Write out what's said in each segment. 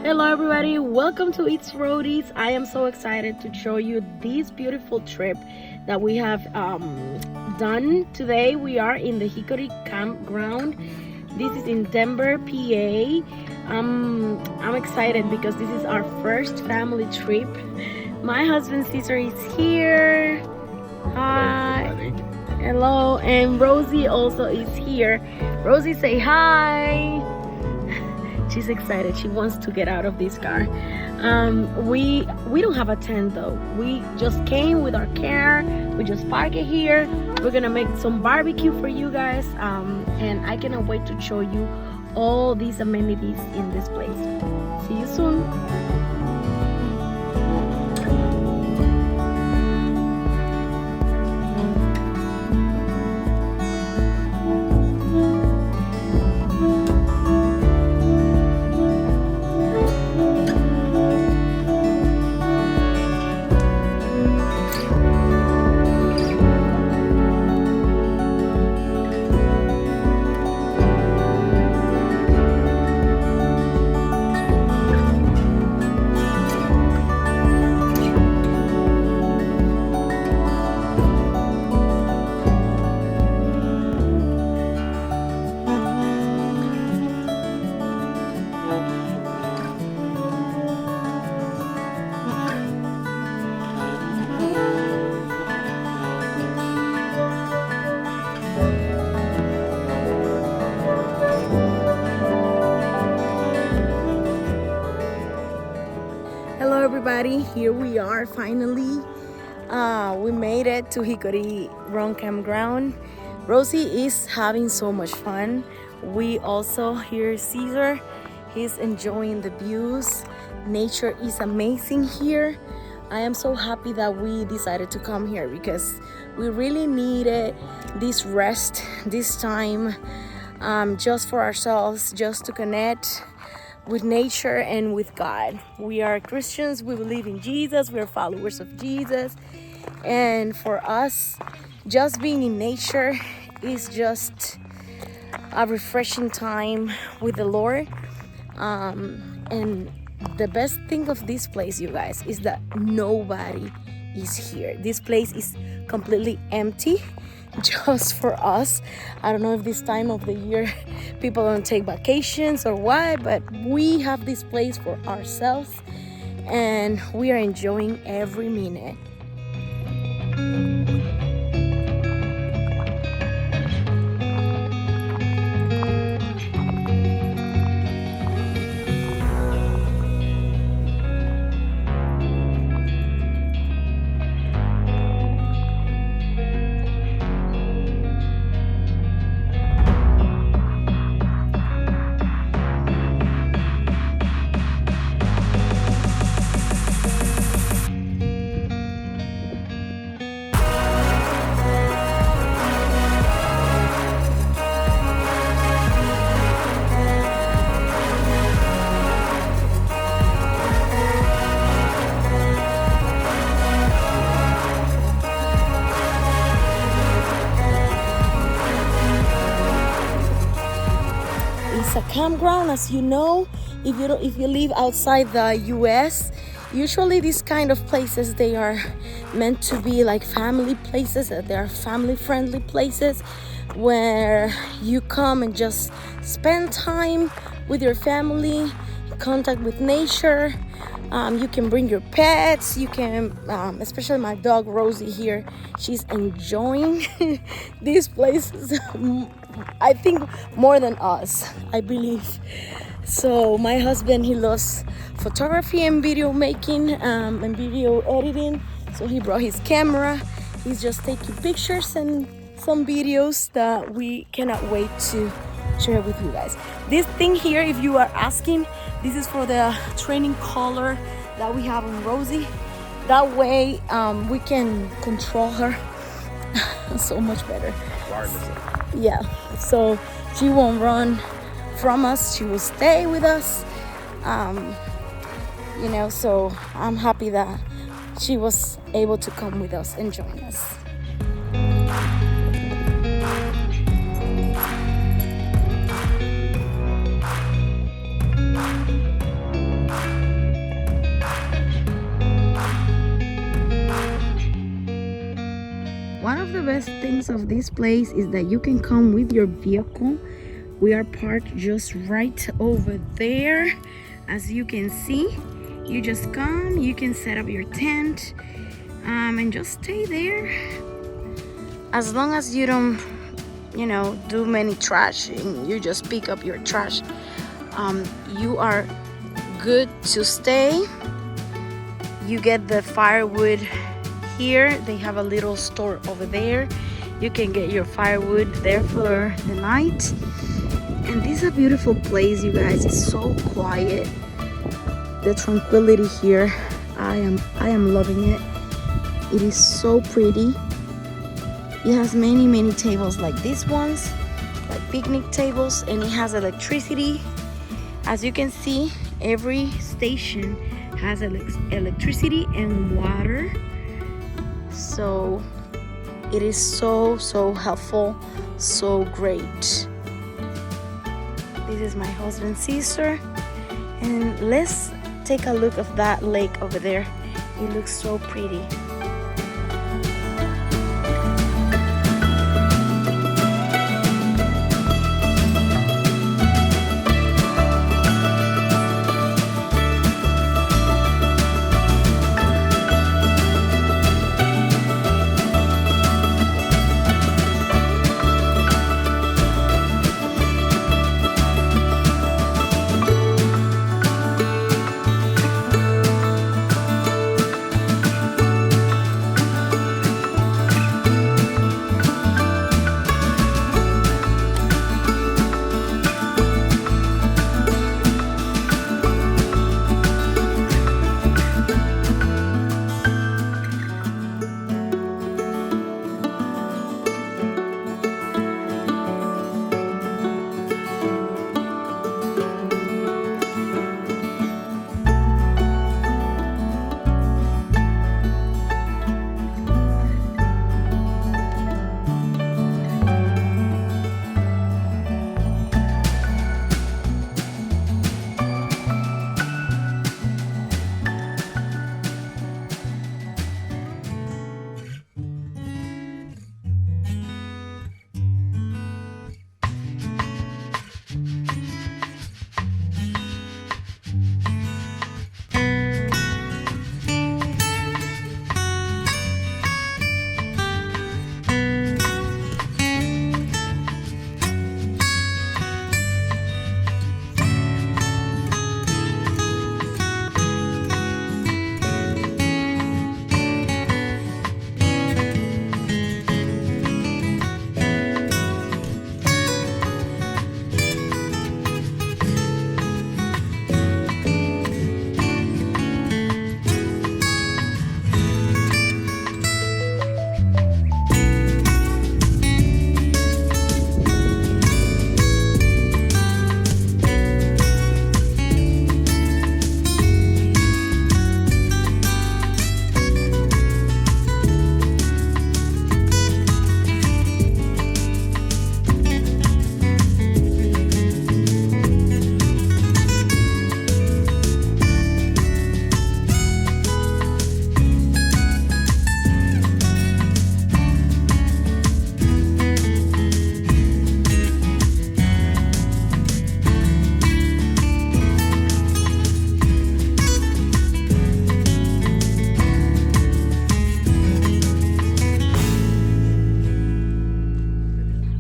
Hello everybody, welcome to It's Rhode'S. I am so excited to show you this beautiful trip that we have done today. We are in the Hickory Campground. This is in Denver, PA. I'm excited because this is our first family trip. My husband's sister is here. Hi. Hello, and Rosie also is here. Rosie, say hi. She's excited. She wants to get out of this car. We don't have a tent though. We just came with our car. We just park it here. We're gonna make some barbecue for you guys, and I cannot wait to show you all these amenities in this place. See you soon. Hello everybody, here we are finally. We made it to Hickory Campground. Rosie is having so much fun. We also hear Caesar. He's enjoying the views. Nature is amazing here. I am so happy that we decided to come here because we really needed this rest, this time, just for ourselves, just to connect with nature and with God. We are Christians, we believe in Jesus, we are followers of Jesus, and for us, just being in nature is just a refreshing time with the Lord. And the best thing of this place, you guys, is that nobody is here. This place is completely empty, just for us. I don't know if this time of the year people don't take vacations or what, but we have this place for ourselves and we are enjoying every minute. It's a campground, as you know. If you live outside the US, usually these kind of places, they are meant to be like family places. They are family friendly places where you come and just spend time with your family, contact with nature. You can bring your pets. You can, especially my dog Rosie here, she's enjoying these places. I think more than us, I believe. So my husband, he loves photography and video making and video editing. So he brought his camera. He's just taking pictures and some videos that we cannot wait to share with you guys. This thing here, if you are asking, this is for the training collar that we have on Rosie. That way we can control her so much better. Yeah, so she won't run from us, she will stay with us. So I'm happy that she was able to come with us and join us. of the best things of this place is that you can come with your vehicle. We are parked just right over there. As you can see, you just come, you can set up your tent and just stay there. As long as you don't, do many trashing, you just pick up your trash, you are good to stay. You get the firewood here. They have a little store over there. You can get your firewood there for the night. And this is a beautiful place, you guys. It's so quiet. The tranquility here, I am loving it. It is so pretty. It has many tables like these ones, like picnic tables, and it has electricity. As you can see, every station has electricity and water. So it is so helpful, so great. This is my husband's sister, and let's take a look of that lake over there. It looks so pretty.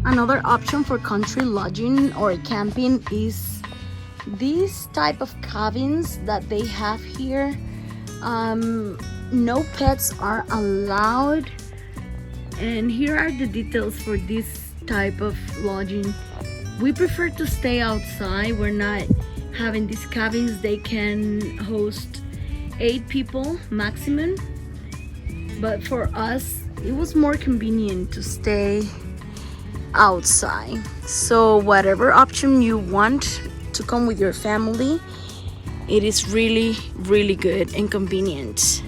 Another option for country lodging or camping is these type of cabins that they have here. No pets are allowed, and here are the details for this type of lodging. We prefer to stay outside. We're not having these cabins. They can host 8 people maximum, but for us it was more convenient to stay outside. So whatever option you want to come with your family, it is really good and convenient.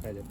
Haydi.